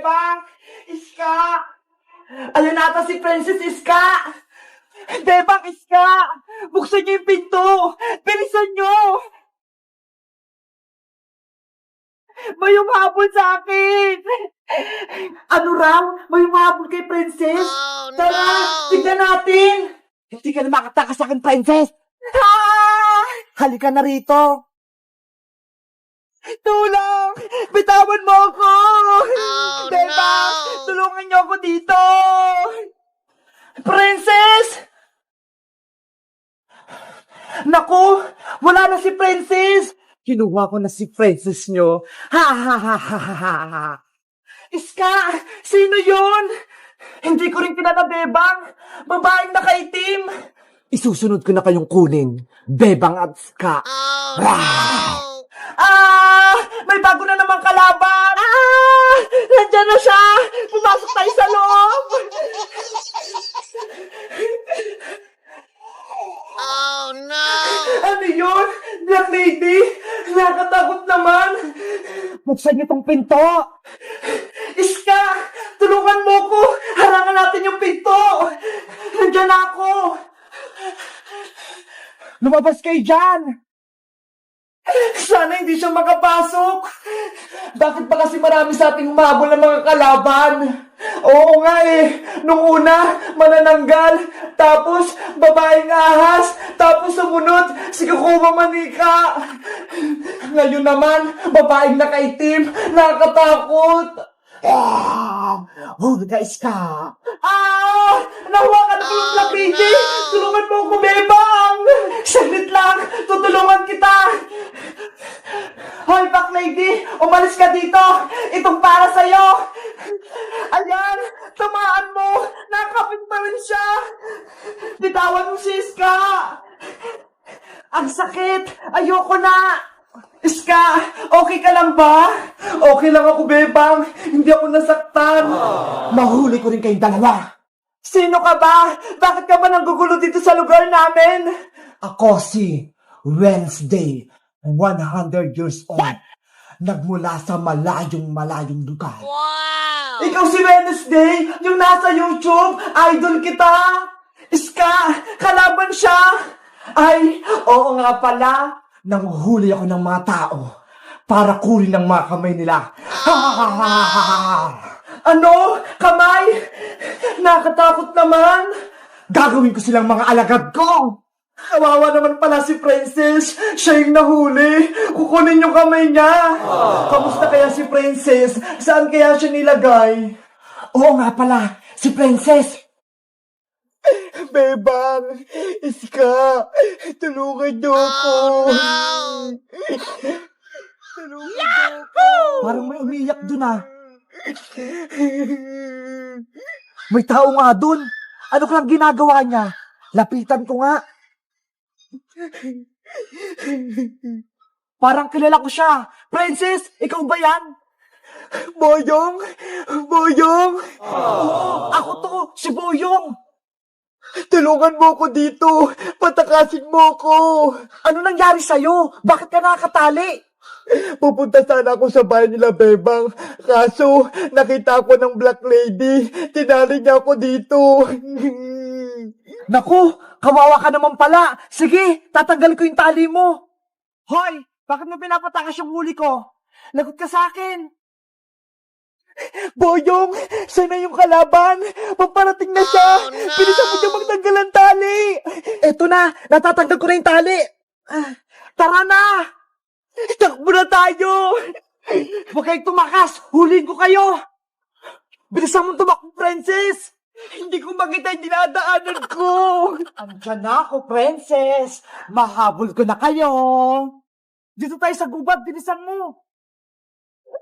Bebang! Iska! Ayun nata si Princess Iska! Bebang, Iska! Buksan niyo yung pinto! Bilisan niyo! May humabol sa akin! Ano raw? May humabol kay Princess? Tara! Tignan natin! Hindi ka na makatakas sa akin, Princess! Ah! Halika na rito! Tulong! Bitawan mo ako! Bebang! Tulungan niyo ako dito! Princess! Naku! Wala na si Princess! Kinuha ko na si Princess nyo. Ha ha ha ha ha ha! Iska! Sino yun? Hindi ko rin kilala, Bebang. Babaeng nakaitim. Isusunod ko na kayong kunin. Bebang at Iska. May bago na namang kalaban! Nandiyan na siya! Pumasok tayo sa loob! Oh no! Ano yun? Black Lady? Nakakatakot naman! Buksan niyo tong pinto! Iska! Tulungan mo ko! Harangan natin yung pinto! Nandiyan na ako! Lumabas kayo dyan! Sana hindi siya makapasok! Bakit pa kasi marami sa ating humabol ng mga kalaban? Oo nga eh! Nung una, manananggal, tapos babaeng ahas, tapos sumunod, si Kukuma Manika! Ngayon naman, babaeng nakaitim, nakakatakot! Guys ka! Nahawa ka na ko yung Black Lady! Tulungan mo ako, Bebang! Saglit lang! Tutulungan kita! Hoy, Black Lady! Umalis ka dito! Itong para sa'yo! Ayan! Tamaan mo! Nakapit pa rin siya! Bitawan mo si Iska! Ang sakit! Ayoko na! Iska, okay ka lang ba? Okay lang ako, Bebang. Hindi ako nasaktan. Mahuli ko rin kayong dalawa. Sino ka ba? Bakit ka ba nanggugulo dito sa lugar namin? Ako si Wednesday, 100 years old. Nagmula sa malayong lugar. Wow! Ikaw si Wednesday, yung nasa YouTube, idol kita. Iska, kalaban siya. Ay, oo nga pala. Nanguhuli ako ng mga tao para kunin ang mga kamay nila. Ano? Kamay? Nakatakot naman. Gagawin ko silang mga alagad ko. Kawawa naman pala si Princess. Siya yung nahuli. Kukunin yung kamay niya. Kamusta kaya si Princess? Saan kaya siya nilagay? Oo nga pala, si Princess. Bebang, Iska, tulungan niyo ako. Tulungan niyo ako. Parang may umiyak dun ah. May tao nga dun. Ano kang ginagawa niya? Lapitan ko nga. Parang kilala ko siya. Princess, ikaw ba yan? Boyong? Boyong? Oo, ako to, si Boyong. Tulungan mo ko dito! Patakasin mo ko! Ano nangyari sa'yo? Bakit ka nakatali? Pupunta sana ako sa bahay nila, Bebang. Kaso, nakita ko ng Black Lady. Tinali niya ako dito. Naku, kawawa ka naman pala. Sige, tatanggal ko yung tali mo. Hoy, bakit mo pinapatakas yung huli ko? Lagot ka sa akin. Boyong, sana yung kalaban. Paparating na siya. Oh, no. Bilisan mo siya magtanggal ang tali. Eto na, natatanggal ko na yung tali. Tara na. Takbo na tayo. Huwag kayong tumakas. Huliin ko kayo. Bilisan mo tumakbo, Princess. Hindi ko makita yung dinadaanan ko. Andiyan na ako, Princess. Mahabol ko na kayo. Dito tayo sa gubat. Bilisan mo.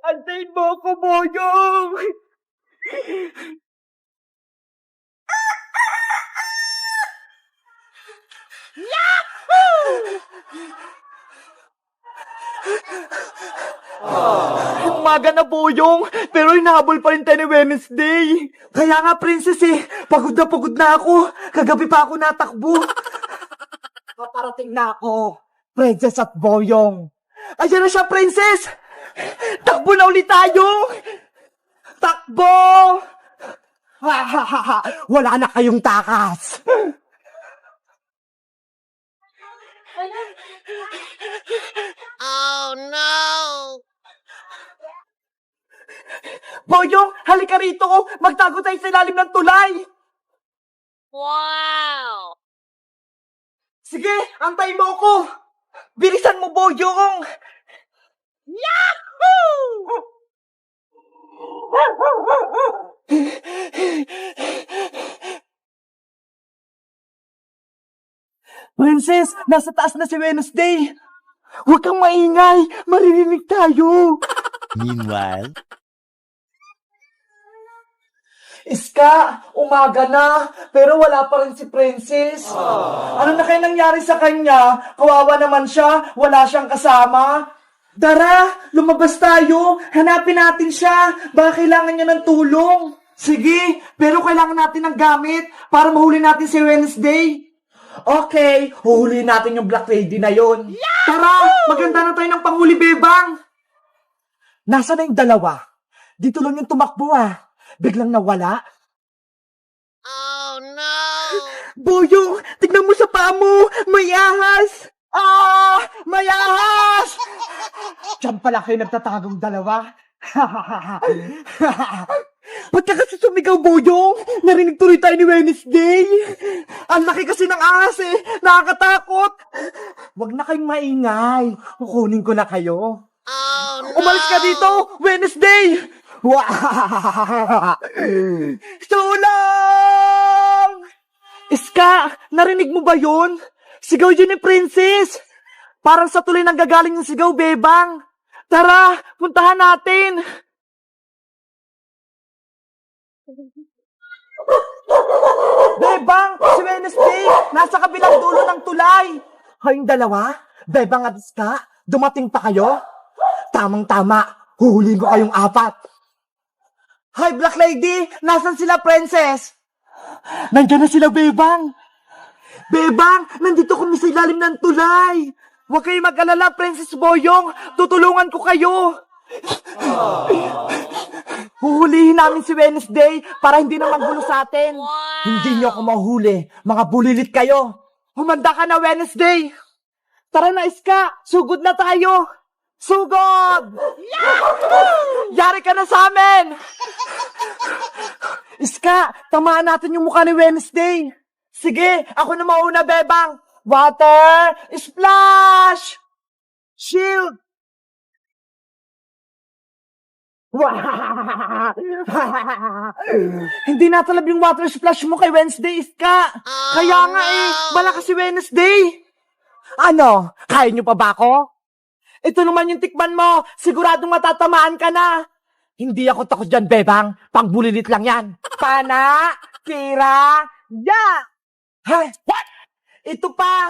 Antayin mo ako, Boyong! Umaga na, Boyong, pero hinahabol pa rin tayo ni Wednesday. Kaya nga, Princess pagod na ako. Kagabi pa ako natakbo. Paparating na ako, Princess at Boyong. Ayan na siya, Princess! Takbo na ulit tayo! Takbo! Wala na kayong takas. Oh no! Boyong, halika rito. Magtago tayo sa ilalim ng tulay. Wow! Sige, antay mo ko. Bilisan mo, Boyong. Yahoo! Princess, nasa taas na si Wednesday. Huwag kang maingay. Maririnig tayo. Meanwhile, Iska, umaga na, pero wala pa rin si Princess. Ano na kaya nangyari sa kanya? Kawawa naman siya, wala siyang kasama. Tara, lumabas tayo, hanapin natin siya. Baka kailangan niya ng tulong. Sige, pero kailangan natin ng gamit para mahuli natin si Wednesday. Okay, huhuli natin yung Black Lady na yon. Tara, maganda na tayo ng panghuli, Bebang. Nasaan na yung dalawa? Dito lang yung tumakbo Biglang nawala. Oh no! Boyong, tignan mo sa paa mo! May ahas! May ahas! Diyan pala kayo nagtatagong dalawa. Ba't ka kasi sumigaw, Boyong? Narinig tuloy tayo ni Wednesday. Ang laki kasi ng ahas Nakakatakot. Wag na kayong maingay. Kukunin ko na kayo. Oh no! Umalis ka dito, Wednesday! Sulang! Iska, narinig mo ba yun? Sigaw yun ni Princess. Parang sa tuloy nang gagaling yung sigaw, Bebang. Tara, puntahan natin. Bebang, si Wednesday, nasa kabilang dulo ng tulay. Kayong dalawa, Bebang at Iska, dumating pa kayo? Tamang-tama, huhulihin ko kayong apat. Hi, Black Lady! Nasaan sila, Princess? Nandiyan na sila, Bebang! Bebang! Nandito kami sa ilalim ng tulay! Huwag kayong mag-alala, Princess Boyong! Tutulungan ko kayo! Huhulihin namin si Wednesday para hindi na maggulo sa atin. Wow! Hindi niyo ako mahuli. Mga bulilit kayo. Humanda ka na, Wednesday! Tara na, Iska! Sugod na tayo! Sugod! Yari ka na sa amin! Iska, tamaan natin yung mukha ni Wednesday. Sige, ako na mauna, Bebang. Water! Splash! Shield! Hindi natalab yung water splash mo kay Wednesday, Iska. Kaya nga bala ka si Wednesday. Ano? Kaya nyo pa ba ako? Ito naman yung tikman mo. Siguradong matatamaan ka na. Hindi ako takot dyan, Bebang. Pangbulilit lang yan. Pana, Kira, Ya! Hey, what? Ito pa.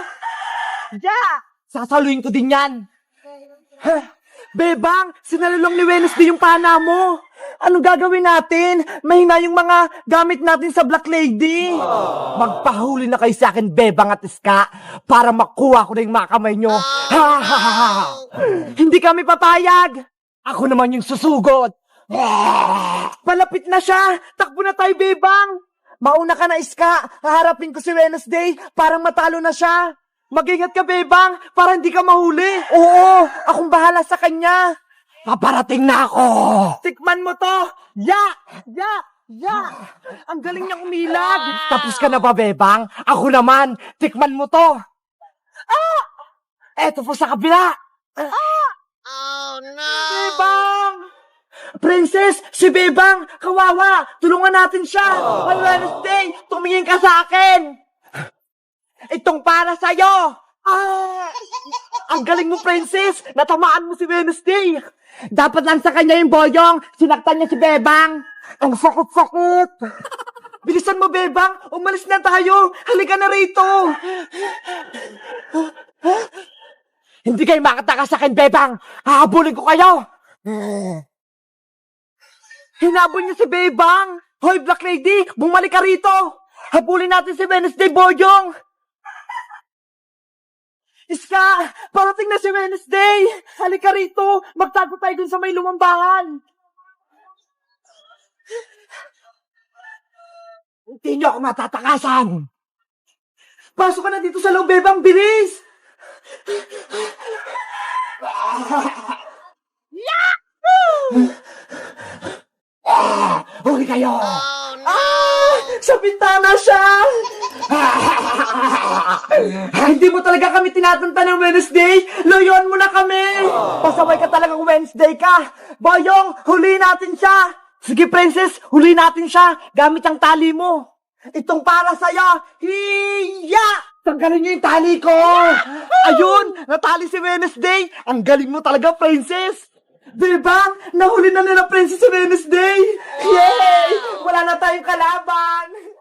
Ya! Sasaluin ko din yan. Bebang, sinalulong ni Wednesday yung pana mo. Anong gagawin natin? Mahina yung mga gamit natin sa Black Lady. Magpahuli na kayo sa akin, Bebang at Iska, para makuha ko na yung mga kamay nyo. Hindi kami papayag. Ako naman yung susugod. Palapit na siya. Takbo na tayo, Bebang. Mauna ka na, Iska. Haharapin ko si Wednesday para matalo na siya. Mag-ingat ka, Bebang, para hindi ka mahuli. Oo, akong bahala sa kanya. Paparating na ako. Tikman mo to. Ya! Ya! Ya! Ang galing niyang umilag. Tapos ka na ba, Bebang? Ako naman. Tikman mo to. Eto po sa kabila. Oh no! Bebang! Princess, si Bebang, kawawa. Tulungan natin siya. On Wednesday, tumingin ka sa akin. Itong para sa'yo! Ang galing mo, Princess! Natamaan mo si Wednesday! Dapat lang sa kanya yung Boyong! Sinaktan niya si Bebang! Ang sakit-sakit! Bilisan mo, Bebang! Umalis na tayo! Halika na rito! Hindi kayo makatakas sa akin, Bebang! Hahabulin ko kayo! Hinabol niya si Bebang! Hoy, Black Lady! Bumalik ka rito! Habulin natin si Wednesday, Boyong! Iska! Parating na si Wednesday! Halika rito! Magtago tayo dun sa may lumambangan! Hindi niyo ako matatakasan! Pasok ka na dito sa loob, Bebang! Bilis! Huli kayo! Oh no! Sa bintana siya! Hindi mo talaga kami tinatanta ng Wednesday? Loyon mo na kami! Pasaway ka talagang Wednesday ka! Boyong, huli natin siya! Sige, Princess, huli natin siya gamit ang tali mo. Itong para sa'yo! Hiya! Tanggalin niyo yung tali ko! Ayun! Natali si Wednesday! Ang galing mo talaga, Princess! Diba? Nahuli na nila Princess si Wednesday! Yay! Wala na tayong kalaban!